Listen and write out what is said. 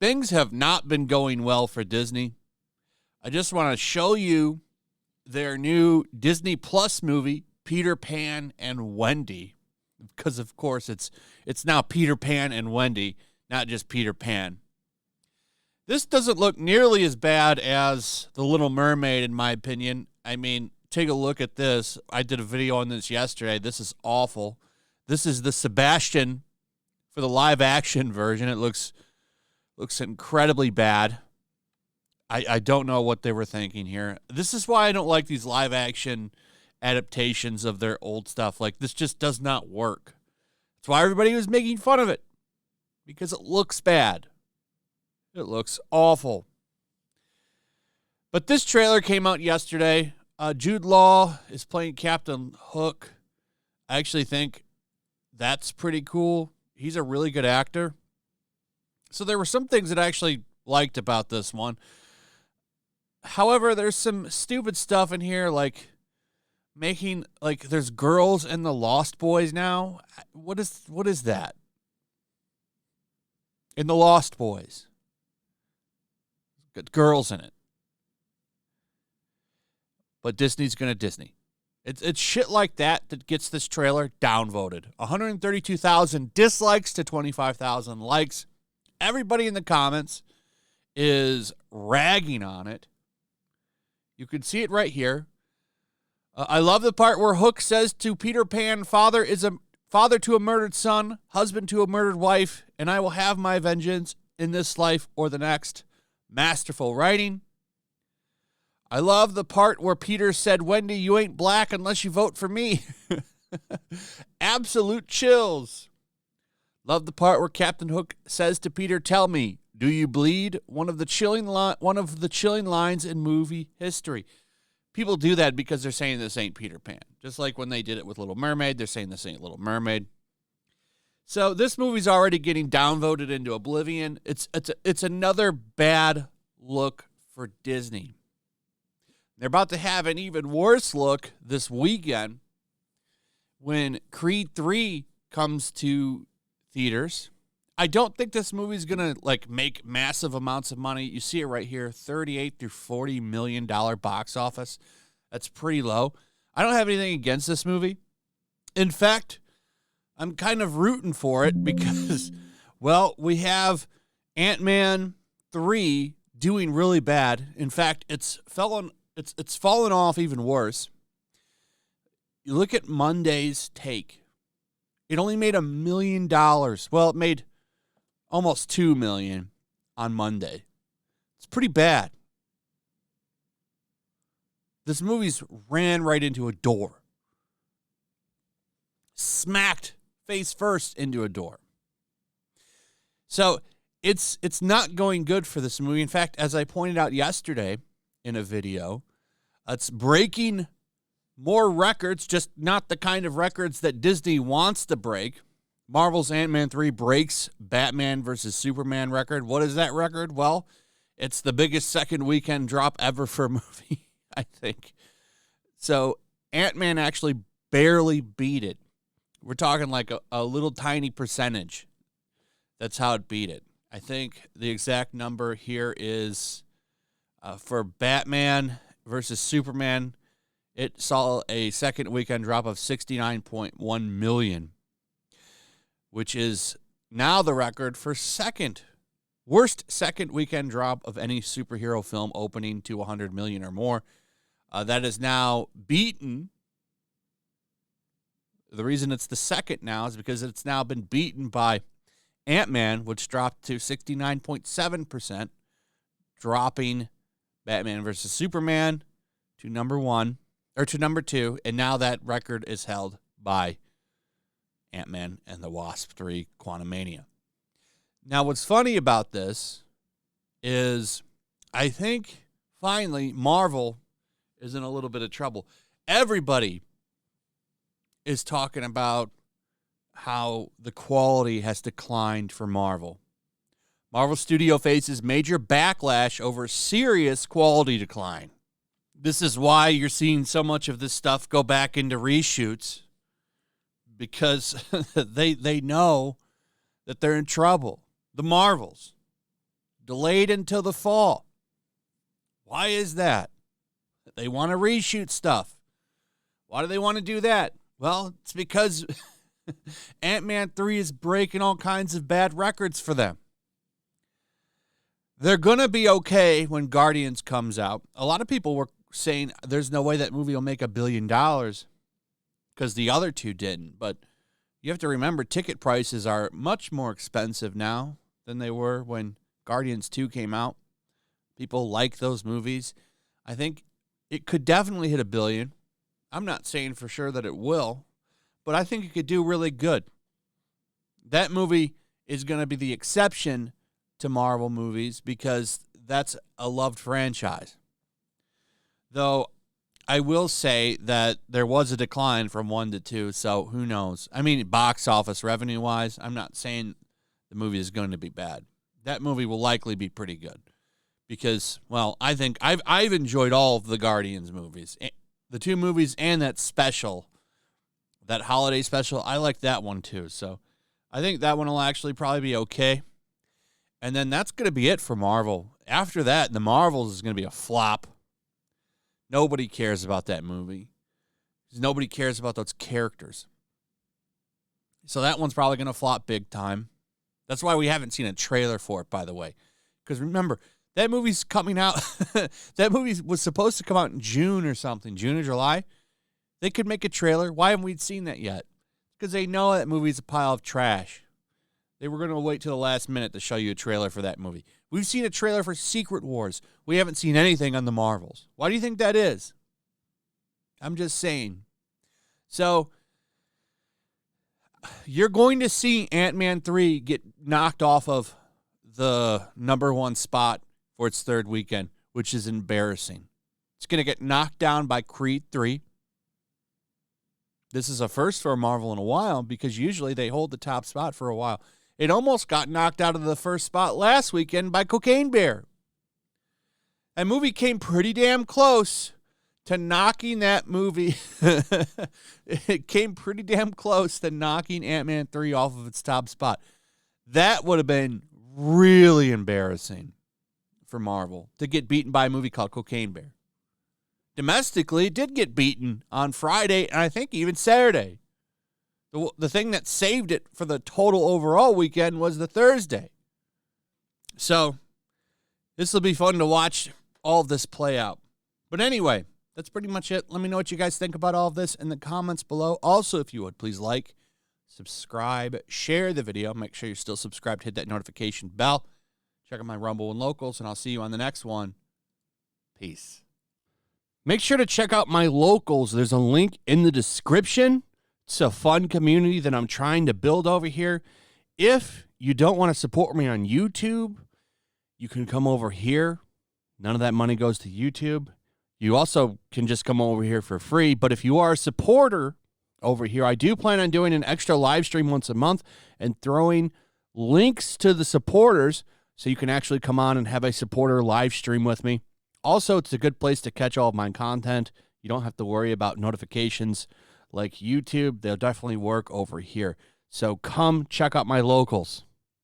Things have not been going well for Disney. I just want to show you their new Disney Plus movie, Peter Pan and Wendy, because of course it's now Peter Pan and Wendy, not just Peter Pan. This doesn't look nearly as bad as The Little Mermaid, in my opinion. I mean, take a look at this. I did a video on this yesterday. This is awful. This is the Sebastian for the live action version. It looks incredibly bad. I don't know what they were thinking here. This is why I don't like these live action adaptations of their old stuff. Like, this just does not work. That's why everybody was making fun of it, because it looks bad. It looks awful. But this trailer came out yesterday. Jude Law is playing Captain Hook. I actually think that's pretty cool. He's a really good actor. So there were some things that I actually liked about this one. However, there's some stupid stuff in here, like making, like, there's girls in the Lost Boys now. What is that? In the Lost Boys. Got girls in it. But Disney's going to Disney. It's shit like that gets this trailer downvoted. 132,000 dislikes to 25,000 likes. Everybody in the comments is ragging on it. You can see it right here. I love the part where Hook says to Peter Pan, father to a murdered son, husband to a murdered wife, and I will have my vengeance in this life or the next. Masterful writing. I love the part where Peter said, Wendy, you ain't black unless you vote for me. Absolute chills. Love the part where Captain Hook says to Peter, tell me, do you bleed? One of the chilling lines in movie history. People do that because they're saying this ain't Peter Pan. Just like when they did it with Little Mermaid, they're saying this ain't Little Mermaid. So this movie's already getting downvoted into oblivion. It's another bad look for Disney. They're about to have an even worse look this weekend when Creed 3 comes to theaters. I don't think this movie's going to make massive amounts of money. You see it right here, $38 to $40 million box office. That's pretty low. I don't have anything against this movie. In fact, I'm kind of rooting for it because, well, we have Ant-Man 3 doing really bad. In fact, it's fallen off even worse. You look at Monday's take. It only made $1 million. Well, it made almost $2 million on Monday. It's pretty bad. This movie's ran right into a door. Smacked face first into a door. So it's not going good for this movie. In fact, as I pointed out yesterday in a video, it's breaking more records, just not the kind of records that Disney wants to break. Marvel's Ant-Man 3 breaks Batman versus Superman record. What is that record? Well, it's the biggest second weekend drop ever for a movie, I think. So Ant-Man actually barely beat it. We're talking like a little tiny percentage. That's how it beat it. I think the exact number here is for Batman versus Superman, it saw a second weekend drop of 69.1 million, which is now the record for worst second weekend drop of any superhero film opening to 100 million or more. That is now beaten. The reason it's the second now is because it's now been beaten by Ant-Man, which dropped to 69.7%, dropping Batman versus Superman to number 2, and now that record is held by Ant-Man and the Wasp 3 Quantumania. Now, what's funny about this is I think finally Marvel is in a little bit of trouble. Everybody is talking about how the quality has declined for Marvel. Marvel Studio faces major backlash over serious quality decline. This is why you're seeing so much of this stuff go back into reshoots, because they know that they're in trouble. The Marvels, delayed until the fall. Why is that? They want to reshoot stuff. Why do they want to do that? Well, it's because Ant-Man 3 is breaking all kinds of bad records for them. They're going to be okay when Guardians comes out. A lot of people were saying there's no way that movie will make $1 billion because the other two didn't. But you have to remember, ticket prices are much more expensive now than they were when Guardians 2 came out. People like those movies. I think it could definitely hit $1 billion. I'm not saying for sure that it will, but I think it could do really good. That movie is going to be the exception to Marvel movies because that's a loved franchise. Though I will say that there was a decline from 1 to 2, so who knows? I mean, box office revenue-wise, I'm not saying the movie is going to be bad. That movie will likely be pretty good because, well, I think I've enjoyed all of the Guardians movies. The 2 movies and that special, that holiday special, I like that one too. So I think that one will actually probably be okay. And then that's going to be it for Marvel. After that, the Marvels is going to be a flop. Nobody cares about that movie. Nobody cares about those characters. So that one's probably going to flop big time. That's why we haven't seen a trailer for it, by the way. Because remember, that movie's coming out. That movie was supposed to come out in June or something, June or July. They could make a trailer. Why haven't we seen that yet? Because they know that movie's a pile of trash. They were going to wait till the last minute to show you a trailer for that movie. We've seen a trailer for Secret Wars. We haven't seen anything on the Marvels. Why do you think that is? I'm just saying. So, you're going to see Ant-Man 3 get knocked off of the #1 spot for its 3rd weekend, which is embarrassing. It's going to get knocked down by Creed 3. This is a first for Marvel in a while because usually they hold the top spot for a while. It almost got knocked out of the first spot last weekend by Cocaine Bear. That movie came pretty damn close to knocking that movie. It came pretty damn close to knocking Ant-Man 3 off of its top spot. That would have been really embarrassing for Marvel to get beaten by a movie called Cocaine Bear. Domestically, it did get beaten on Friday and I think even Saturday. The thing that saved it for the total overall weekend was the Thursday. So, this will be fun to watch all of this play out. But anyway, that's pretty much it. Let me know what you guys think about all of this in the comments below. Also, if you would, please like, subscribe, share the video. Make sure you're still subscribed. Hit that notification bell. Check out my Rumble and Locals, and I'll see you on the next one. Peace. Make sure to check out my Locals. There's a link in the description. It's a fun community that I'm trying to build over here. If you don't want to support me on YouTube, you can come over here. None of that money goes to YouTube. You also can just come over here for free. But if you are a supporter over here, I do plan on doing an extra live stream once a month and throwing links to the supporters so you can actually come on and have a supporter live stream with me. Also, it's a good place to catch all of my content. You don't have to worry about notifications like YouTube. They'll definitely work over here. So come check out my Locals.